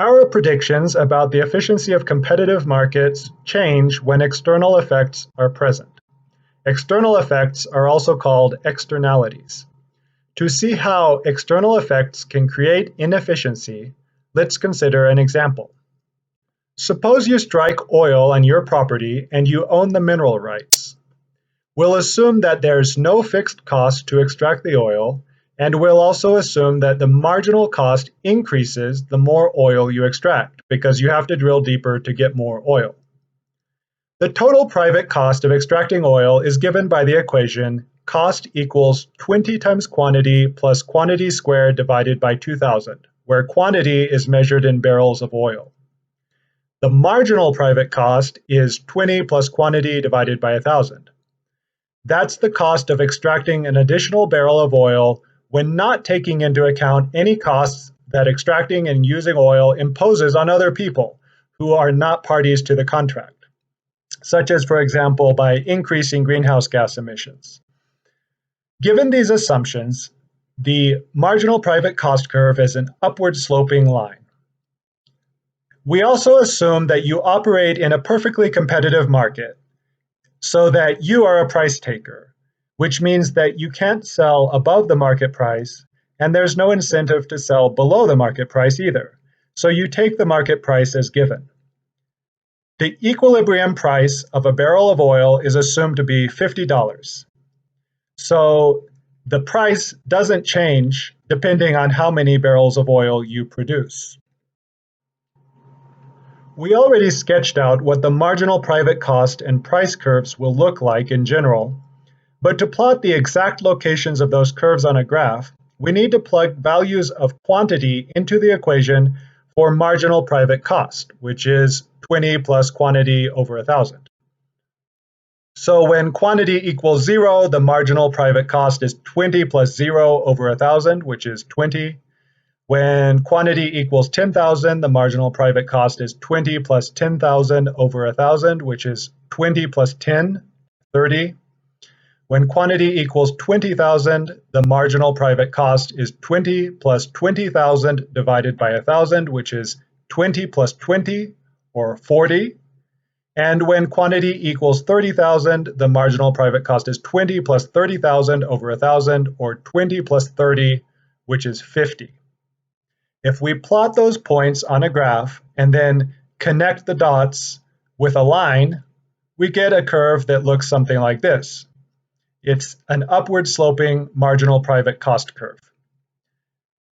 Our predictions about the efficiency of competitive markets change when external effects are present. External effects are also called externalities. To see how external effects can create inefficiency, let's consider an example. Suppose you strike oil on your property and you own the mineral rights. We'll assume that there's no fixed cost to extract the oil, and we'll also assume that the marginal cost increases the more oil you extract, because you have to drill deeper to get more oil. The total private cost of extracting oil is given by the equation cost equals 20 times quantity plus quantity squared divided by 2,000, where quantity is measured in barrels of oil. The marginal private cost is 20 plus quantity divided by 1,000. That's the cost of extracting an additional barrel of oil when not taking into account any costs that extracting and using oil imposes on other people who are not parties to the contract, such as, for example, by increasing greenhouse gas emissions. Given these assumptions, the marginal private cost curve is an upward sloping line. We also assume that you operate in a perfectly competitive market, so that you are a price taker, which means that you can't sell above the market price, and there's no incentive to sell below the market price either. So you take the market price as given. The equilibrium price of a barrel of oil is assumed to be $50. So the price doesn't change depending on how many barrels of oil you produce. We already sketched out what the marginal private cost and price curves will look like in general, but to plot the exact locations of those curves on a graph, we need to plug values of quantity into the equation for marginal private cost, which is 20 plus quantity over 1,000. So when quantity equals 0, the marginal private cost is 20 plus 0 over 1,000, which is 20. When quantity equals 10,000, the marginal private cost is 20 plus 10,000 over 1,000, which is 20 plus 10, 30. When quantity equals 20,000, the marginal private cost is 20 plus 20,000 divided by 1,000, which is 20 plus 20, or 40. And when quantity equals 30,000, the marginal private cost is 20 plus 30,000 over 1,000, or 20 plus 30, which is 50. If we plot those points on a graph and then connect the dots with a line, we get a curve that looks something like this. It's an upward sloping marginal private cost curve.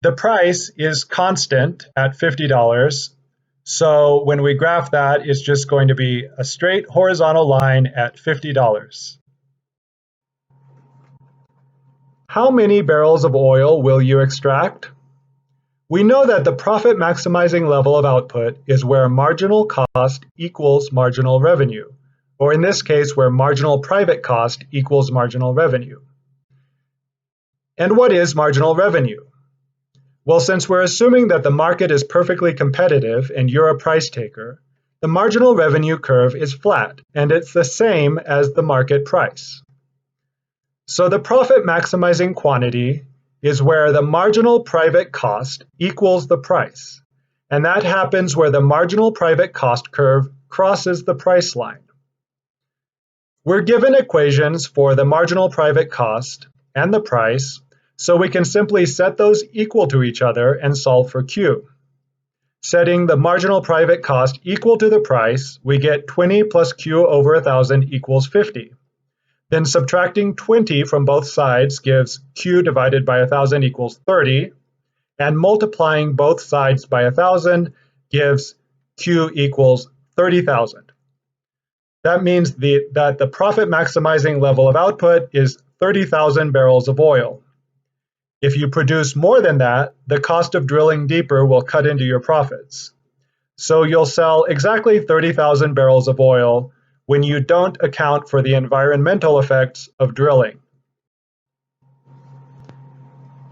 The price is constant at $50, so when we graph that, it's just going to be a straight horizontal line at $50. How many barrels of oil will you extract? We know that the profit maximizing level of output is where marginal cost equals marginal revenue, or in this case, where marginal private cost equals marginal revenue. And what is marginal revenue? Well, since we're assuming that the market is perfectly competitive and you're a price taker, the marginal revenue curve is flat, and it's the same as the market price. So the profit maximizing quantity is where the marginal private cost equals the price, and that happens where the marginal private cost curve crosses the price line. We're given equations for the marginal private cost and the price, so we can simply set those equal to each other and solve for Q. Setting the marginal private cost equal to the price, we get 20 plus Q over 1,000 equals 50. Then subtracting 20 from both sides gives Q divided by 1,000 equals 30, and multiplying both sides by 1,000 gives Q equals 30,000. That means that the profit maximizing level of output is 30,000 barrels of oil. If you produce more than that, the cost of drilling deeper will cut into your profits. So you'll sell exactly 30,000 barrels of oil when you don't account for the environmental effects of drilling.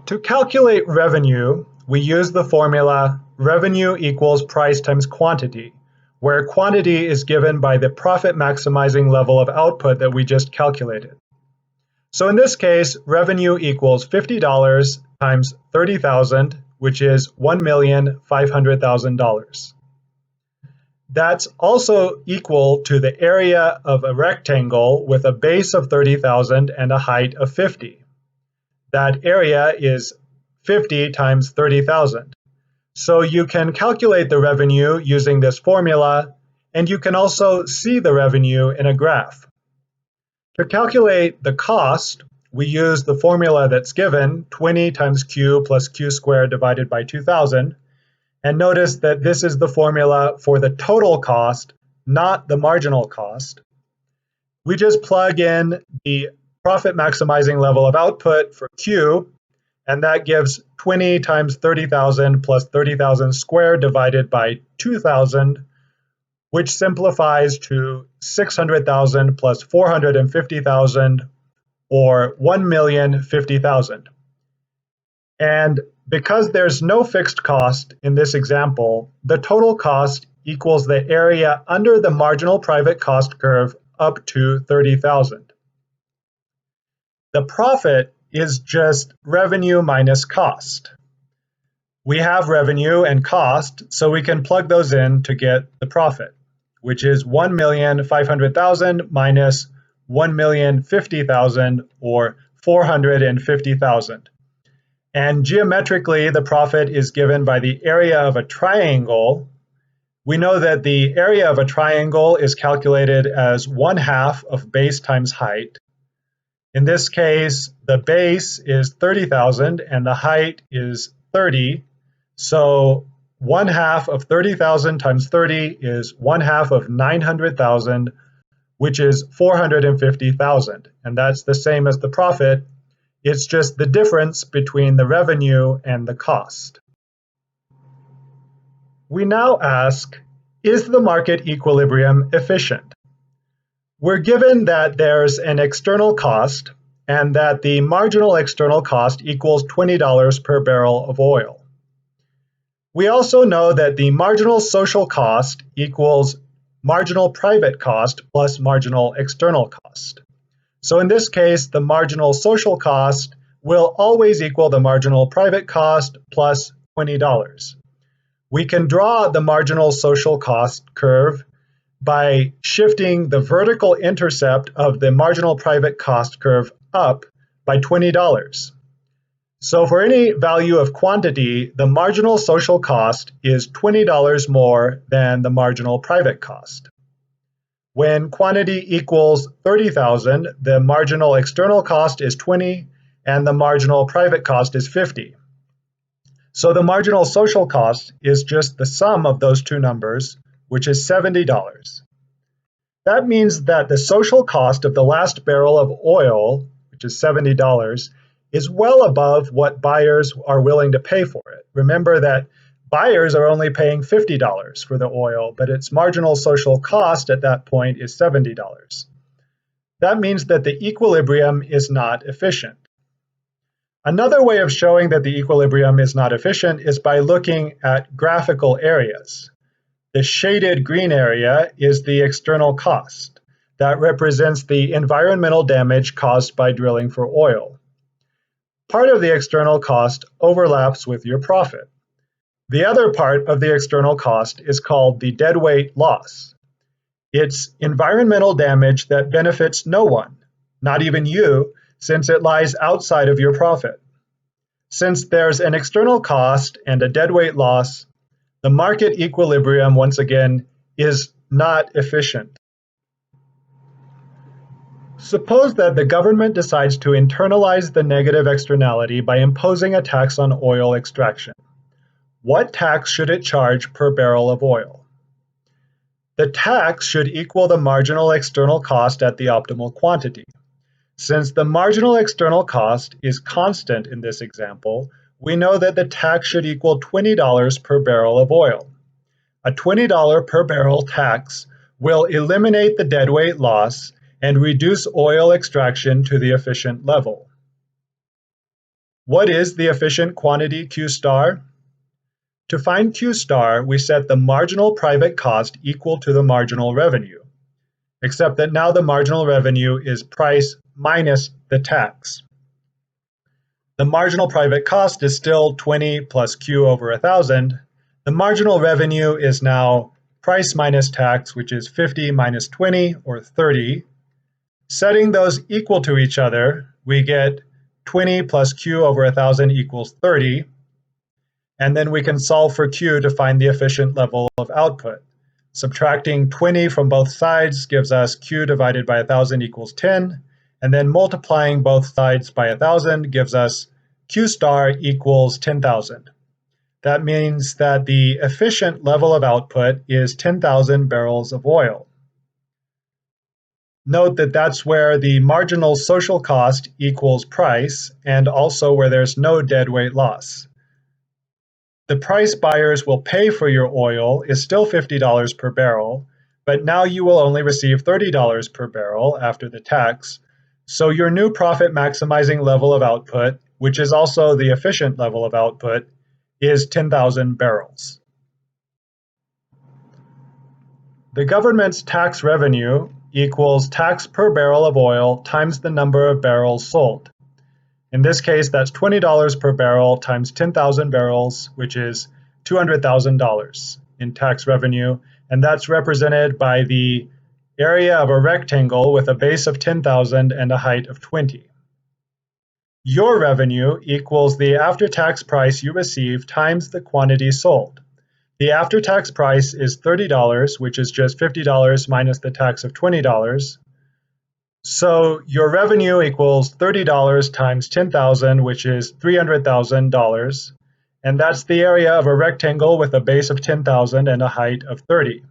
To calculate revenue, we use the formula revenue equals price times quantity, where quantity is given by the profit maximizing level of output that we just calculated. So in this case, revenue equals $50 times 30,000, which is $1,500,000. That's also equal to the area of a rectangle with a base of 30,000 and a height of 50. That area is 50 times 30,000. So you can calculate the revenue using this formula, and you can also see the revenue in a graph. To calculate the cost, we use the formula that's given, 20 times Q plus Q squared divided by 2,000. And notice that this is the formula for the total cost, not the marginal cost. We just plug in the profit maximizing level of output for Q, and that gives 20 times 30,000 plus 30,000 squared divided by 2,000, which simplifies to 600,000 plus 450,000, or 1,050,000. And because there's no fixed cost in this example, the total cost equals the area under the marginal private cost curve up to 30,000. The profit is just revenue minus cost. We have revenue and cost, so we can plug those in to get the profit, which is 1,500,000 minus 1,050,000, or 450,000. And geometrically, the profit is given by the area of a triangle. We know that the area of a triangle is calculated as 1/2 of base times height. In this case, the base is 30,000 and the height is 30. So 1/2 of 30,000 times 30 is 1/2 of 900,000, which is 450,000. And that's the same as the profit. It's just the difference between the revenue and the cost. We now ask, is the market equilibrium efficient? We're given that there's an external cost and that the marginal external cost equals $20 per barrel of oil. We also know that the marginal social cost equals marginal private cost plus marginal external cost. So in this case, the marginal social cost will always equal the marginal private cost plus $20. We can draw the marginal social cost curve by shifting the vertical intercept of the marginal private cost curve up by $20. So for any value of quantity, the marginal social cost is $20 more than the marginal private cost. When quantity equals 30,000, the marginal external cost is 20 and the marginal private cost is 50. So the marginal social cost is just the sum of those two numbers, which is $70. That means that the social cost of the last barrel of oil, which is $70, is well above what buyers are willing to pay for it. Remember that buyers are only paying $50 for the oil, but its marginal social cost at that point is $70. That means that the equilibrium is not efficient. Another way of showing that the equilibrium is not efficient is by looking at graphical areas. The shaded green area is the external cost. That represents the environmental damage caused by drilling for oil. Part of the external cost overlaps with your profit. The other part of the external cost is called the deadweight loss. It's environmental damage that benefits no one, not even you, since it lies outside of your profit. Since there's an external cost and a deadweight loss, the market equilibrium, once again, is not efficient. Suppose that the government decides to internalize the negative externality by imposing a tax on oil extraction. What tax should it charge per barrel of oil? The tax should equal the marginal external cost at the optimal quantity. Since the marginal external cost is constant in this example, we know that the tax should equal $20 per barrel of oil. A $20 per barrel tax will eliminate the deadweight loss and reduce oil extraction to the efficient level. What is the efficient quantity Q star? To find Q star, we set the marginal private cost equal to the marginal revenue, except that now the marginal revenue is price minus the tax. The marginal private cost is still 20 plus Q over 1,000. The marginal revenue is now price minus tax, which is 50 minus 20, or 30. Setting those equal to each other, we get 20 plus Q over 1,000 equals 30. And then we can solve for Q to find the efficient level of output. Subtracting 20 from both sides gives us Q divided by 1,000 equals 10. And then multiplying both sides by 1,000 gives us Q star equals 10,000. That means that the efficient level of output is 10,000 barrels of oil. Note that that's where the marginal social cost equals price, and also where there's no deadweight loss. The price buyers will pay for your oil is still $50 per barrel, but now you will only receive $30 per barrel after the tax. So your new profit maximizing level of output, which is also the efficient level of output, is 10,000 barrels. The government's tax revenue equals tax per barrel of oil times the number of barrels sold. In this case, that's $20 per barrel times 10,000 barrels, which is $200,000 in tax revenue, and that's represented by the area of a rectangle with a base of 10,000 and a height of 20. Your revenue equals the after-tax price you receive times the quantity sold. The after-tax price is $30, which is just $50 minus the tax of $20. So your revenue equals $30 times 10,000, which is $300,000. And that's the area of a rectangle with a base of 10,000 and a height of 30.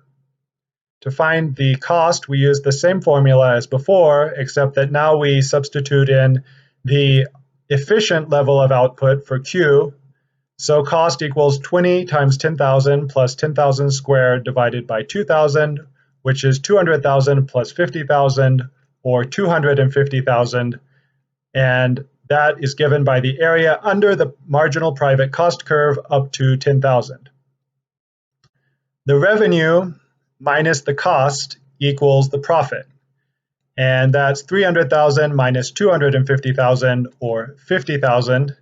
To find the cost, we use the same formula as before, except that now we substitute in the efficient level of output for Q. So cost equals 20 times 10,000 plus 10,000 squared divided by 2,000, which is 200,000 plus 50,000, or 250,000. And that is given by the area under the marginal private cost curve up to 10,000. The revenue minus the cost equals the profit. And that's 300,000 minus 250,000, or 50,000.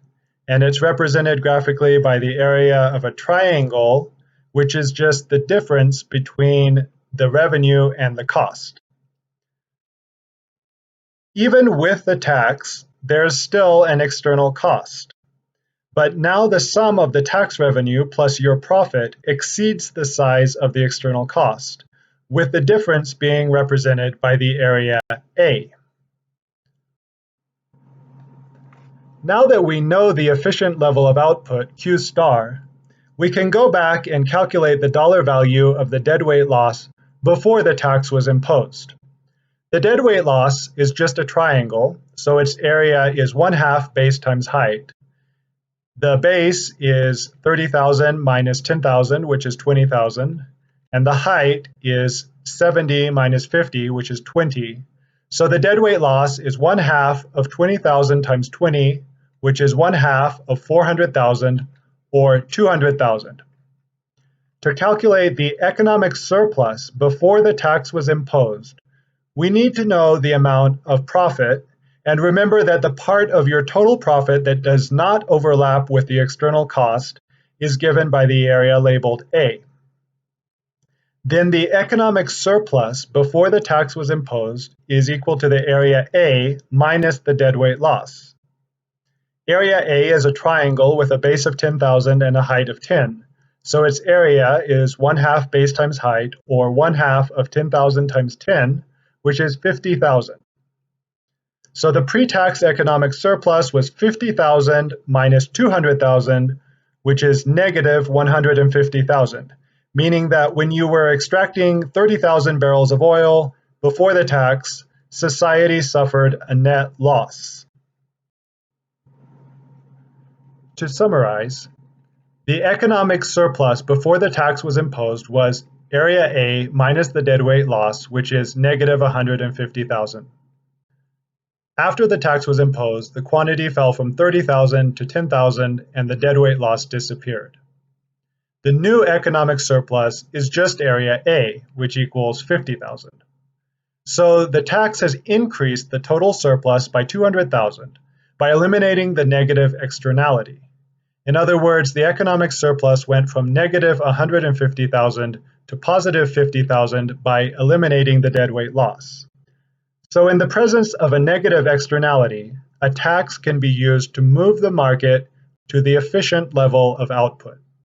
And it's represented graphically by the area of a triangle, which is just the difference between the revenue and the cost. Even with the tax, there's still an external cost. But now the sum of the tax revenue plus your profit exceeds the size of the external cost, with the difference being represented by the area A. Now that we know the efficient level of output, Q star, we can go back and calculate the dollar value of the deadweight loss before the tax was imposed. The deadweight loss is just a triangle, so its area is 1/2 base times height. The base is 30,000 minus 10,000, which is 20,000, and the height is 70 minus 50, which is 20. So the deadweight loss is 1/2 of 20,000 times 20, which is 1/2 of 400,000, or 200,000. To calculate the economic surplus before the tax was imposed, we need to know the amount of profit, and remember that the part of your total profit that does not overlap with the external cost is given by the area labeled A. Then the economic surplus before the tax was imposed is equal to the area A minus the deadweight loss. Area A is a triangle with a base of 10,000 and a height of 10. So its area is 1/2 base times height, or 1/2 of 10,000 times 10, which is 50,000. So the pre-tax economic surplus was 50,000 minus 200,000, which is negative 150,000, meaning that when you were extracting 30,000 barrels of oil before the tax, society suffered a net loss. To summarize, the economic surplus before the tax was imposed was area A minus the deadweight loss, which is negative 150,000. After the tax was imposed, the quantity fell from 30,000 to 10,000 and the deadweight loss disappeared. The new economic surplus is just area A, which equals 50,000. So the tax has increased the total surplus by 200,000, by eliminating the negative externality. In other words, the economic surplus went from negative 150,000 to positive 50,000 by eliminating the deadweight loss. So in the presence of a negative externality, a tax can be used to move the market to the efficient level of output.